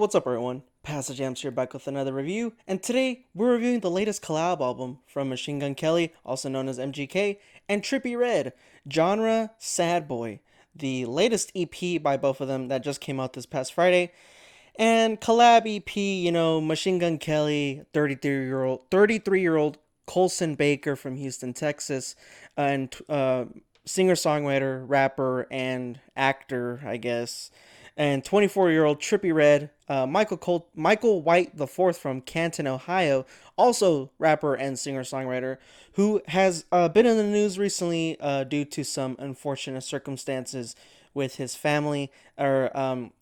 what's up everyone? Passage JAMZ here back with another review, and today we're reviewing the latest collab album from Machine Gun Kelly, also known as MGK, and Trippie Redd, genre Sad Boy, the latest EP by both of them that just came out this past Friday. And collab EP, Machine Gun Kelly, 33-year old Colson Baker from Houston, Texas, and singer-songwriter, rapper, and actor, I guess, and 24-year-old Trippie Redd, Michael White the Fourth from Canton, Ohio, also rapper and singer-songwriter, who has been in the news recently due to some unfortunate circumstances with his family. Or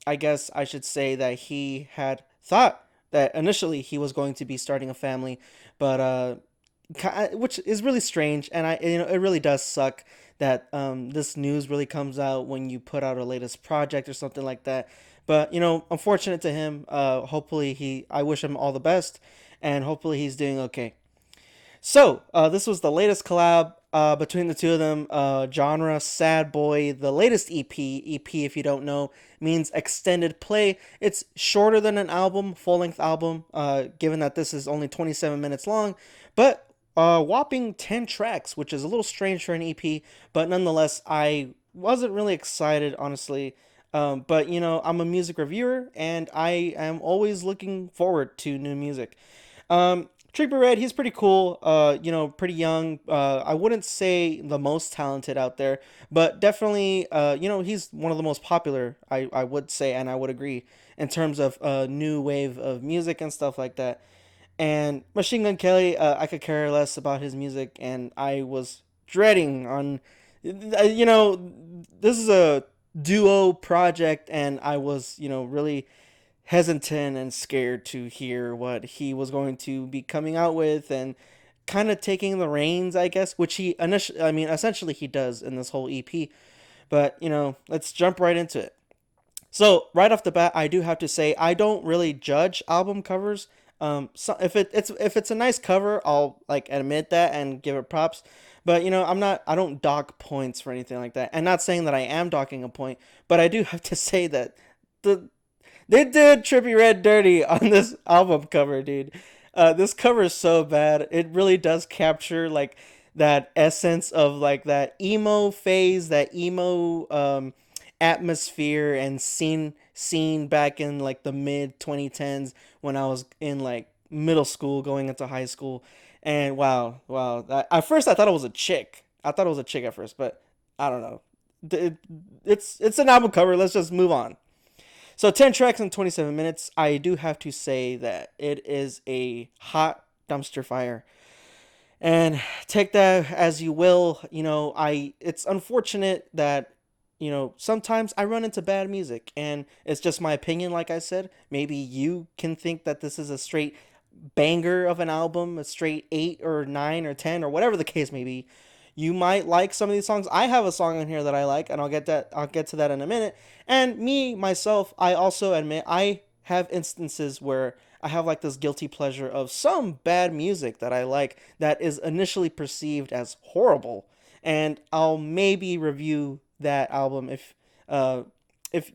I guess I should say that he had thought that initially he was going to be starting a family, but which is really strange, and it really does suck that this news really comes out when you put out a latest project or something like that. But unfortunate to him. Hopefully I wish him all the best, and hopefully he's doing okay. So, this was the latest collab between the two of them. Genre Sad Boy, the latest EP. EP, if you don't know, means extended play. It's shorter than an album, full length album, given that this is only 27 minutes long, but whopping 10 tracks, which is a little strange for an EP, but nonetheless, I wasn't really excited, honestly. But, I'm a music reviewer, and I am always looking forward to new music. Trippie Redd, he's pretty cool. Pretty young. I wouldn't say the most talented out there, but definitely, he's one of the most popular. I would say, and I would agree in terms of new wave of music and stuff like that. And Machine Gun Kelly, I could care less about his music, and I was dreading on, this is a duo project, and I was, really hesitant and scared to hear what he was going to be coming out with and kind of taking the reins, I guess, which essentially he does in this whole EP. But, let's jump right into it. So, right off the bat, I do have to say I don't really judge album covers. So if it's a nice cover, I'll like admit that and give it props. But I don't dock points for anything like that. And not saying that I am docking a point, but I do have to say that the they did Trippie Redd dirty on this album cover, dude. This cover is so bad. It really does capture like that essence of like that emo phase, that emo atmosphere and scene back in like the mid 2010s when I was in like middle school going into high school. And wow. At first I thought it was a chick. I thought it was a chick at first, but I don't know. It's an album cover. Let's just move on. So 10 tracks in 27 minutes. I do have to say that it is a hot dumpster fire. And take that as you will. It's unfortunate that sometimes I run into bad music, and it's just my opinion. Like I said, maybe you can think that this is a straight banger of an album, a straight 8 or 9 or 10 or whatever the case may be. You might like some of these songs. I have a song in here that I like, and I'll get to that in a minute. And me myself, I also admit I have instances where I have like this guilty pleasure of some bad music that I like that is initially perceived as horrible, and I'll maybe review that album if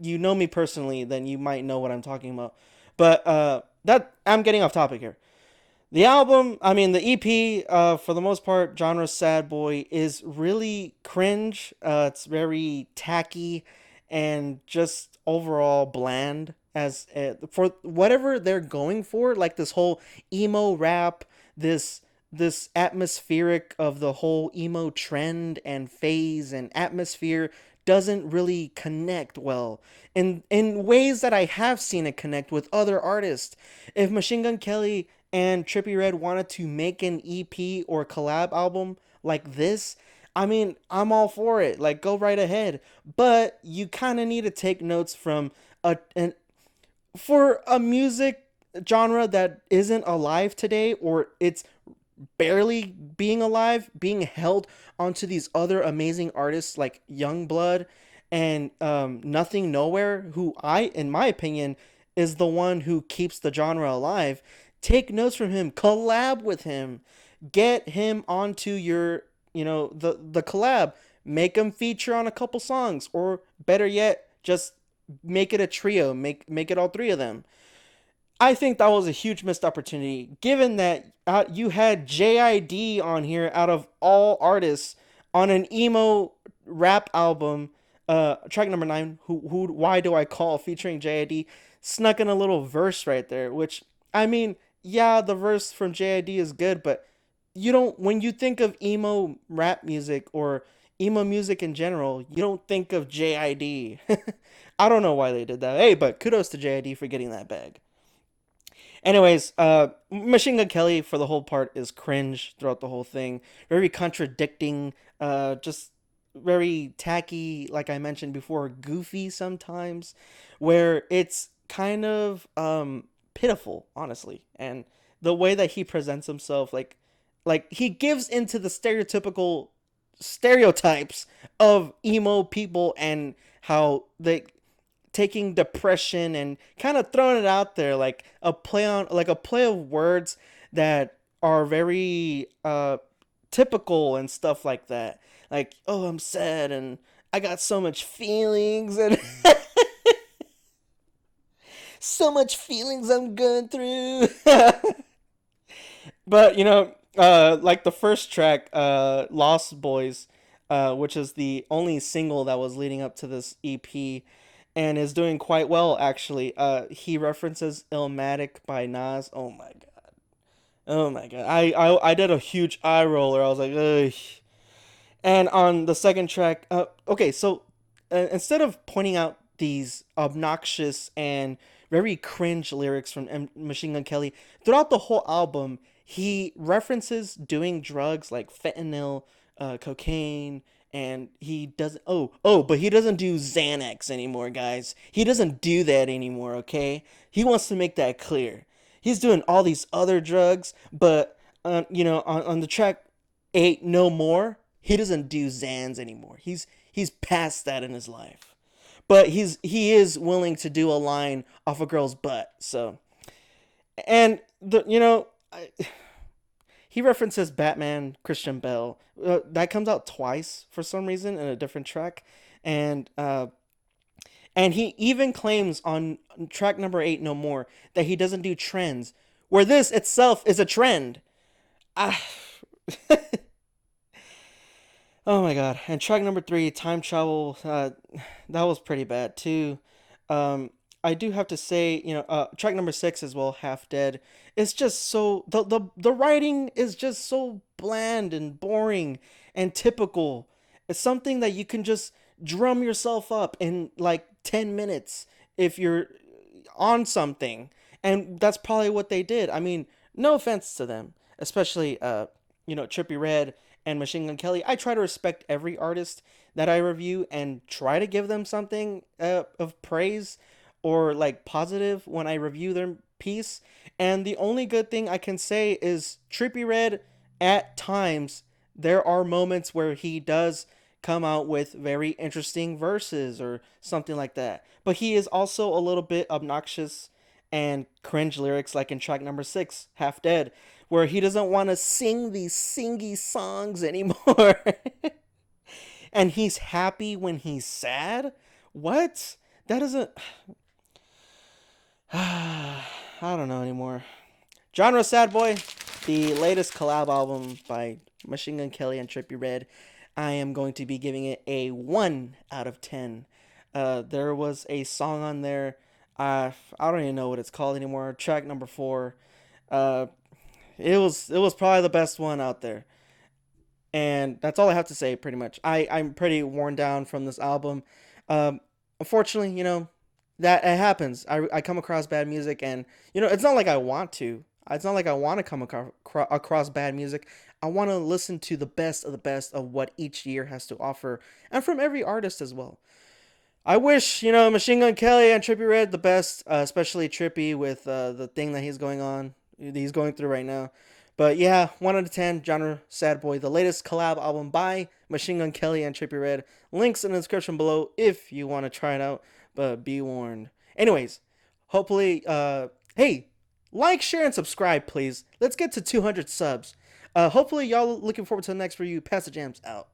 you know me personally, then you might know what I'm talking about. But that I'm getting off topic here. The EP, for the most part, genre Sad Boy, is really cringe. It's very tacky and just overall bland as for whatever they're going for, like this whole emo rap, this atmospheric of the whole emo trend and phase and atmosphere doesn't really connect well in ways that I have seen it connect with other artists. If Machine Gun Kelly and Trippie Redd wanted to make an EP or collab album like this, I'm all for it. Like, go right ahead. But you kind of need to take notes from for a music genre that isn't alive today, or it's barely being alive, being held onto these other amazing artists like Youngblood and Nothing Nowhere, who in my opinion, is the one who keeps the genre alive. Take notes from him, collab with him, get him onto your, the collab, make him feature on a couple songs, or better yet, just make it a trio, make it all three of them. I think that was a huge missed opportunity, given that you had JID on here out of all artists on an emo rap album, track number 9. Who? Why do I call featuring JID? Snuck in a little verse right there, which I mean, yeah, the verse from JID is good, but you don't when you think of emo rap music or emo music in general, you don't think of JID. I don't know why they did that. Hey, but kudos to JID for getting that bag. Anyways, Machine Gun Kelly for the whole part is cringe throughout the whole thing. Very contradicting, just very tacky, like I mentioned before, goofy sometimes, where it's kind of pitiful, honestly. And the way that he presents himself, like he gives into the stereotypical stereotypes of emo people and how they taking depression and kind of throwing it out there like a play of words that are very typical and stuff like that, like, oh, I'm sad and I got so much feelings and so much feelings I'm going through. But like the first track, Lost Boys, which is the only single that was leading up to this EP and is doing quite well actually. He references Illmatic by Nas. Oh my god. Oh my god. I did a huge eye roller. I was like, ugh. And on the second track, okay, so instead of pointing out these obnoxious and very cringe lyrics from Machine Gun Kelly, throughout the whole album, he references doing drugs like fentanyl, cocaine, and he doesn't. But he doesn't do Xanax anymore, guys. He doesn't do that anymore. Okay, he wants to make that clear. He's doing all these other drugs, but on the track Eight No More, he doesn't do Xans anymore. He's past that in his life. But he is willing to do a line off a girl's butt. So, and he references Batman, Christian Bale. That comes out twice for some reason in a different track, and he even claims on track number 8, No More, that he doesn't do trends, where this itself is a trend. Ah. Oh my god! And track number 3, Time Travel, that was pretty bad too. I do have to say, track number 6 as well, Half Dead. It's just so the writing is just so bland and boring and typical. It's something that you can just drum yourself up in like 10 minutes if you're on something, and that's probably what they did. I mean, no offense to them, especially Trippie Redd and Machine Gun Kelly. I try to respect every artist that I review and try to give them something of praise or like positive when I review their piece. And the only good thing I can say is Trippie Redd, at times there are moments where he does come out with very interesting verses or something like that. But he is also a little bit obnoxious and cringe lyrics, like in track number 6, Half Dead, where he doesn't want to sing these singy songs anymore. And he's happy when he's sad? What? That doesn't. I don't know anymore. Genre Sad Boy, the latest collab album by Machine Gun Kelly and Trippie Redd. I am going to be giving it a 1 out of 10. There was a song on there. I don't even know what it's called anymore. Track number 4. It was probably the best one out there. And that's all I have to say, pretty much. I'm pretty worn down from this album. Unfortunately, that it happens. I come across bad music, and it's not like I want to. It's not like I want to come across bad music. I want to listen to the best of what each year has to offer, and from every artist as well. I wish Machine Gun Kelly and Trippie Redd the best, especially Trippie with the thing that he's going through right now. But yeah, 1 out of 10, Genre Sad Boy, the latest collab album by Machine Gun Kelly and Trippie Redd. Links in the description below if you want to try it out, but be warned. Anyways, hopefully, hey, like, share, and subscribe, please. Let's get to 200 subs. Hopefully, y'all looking forward to the next review. Pass the jams out.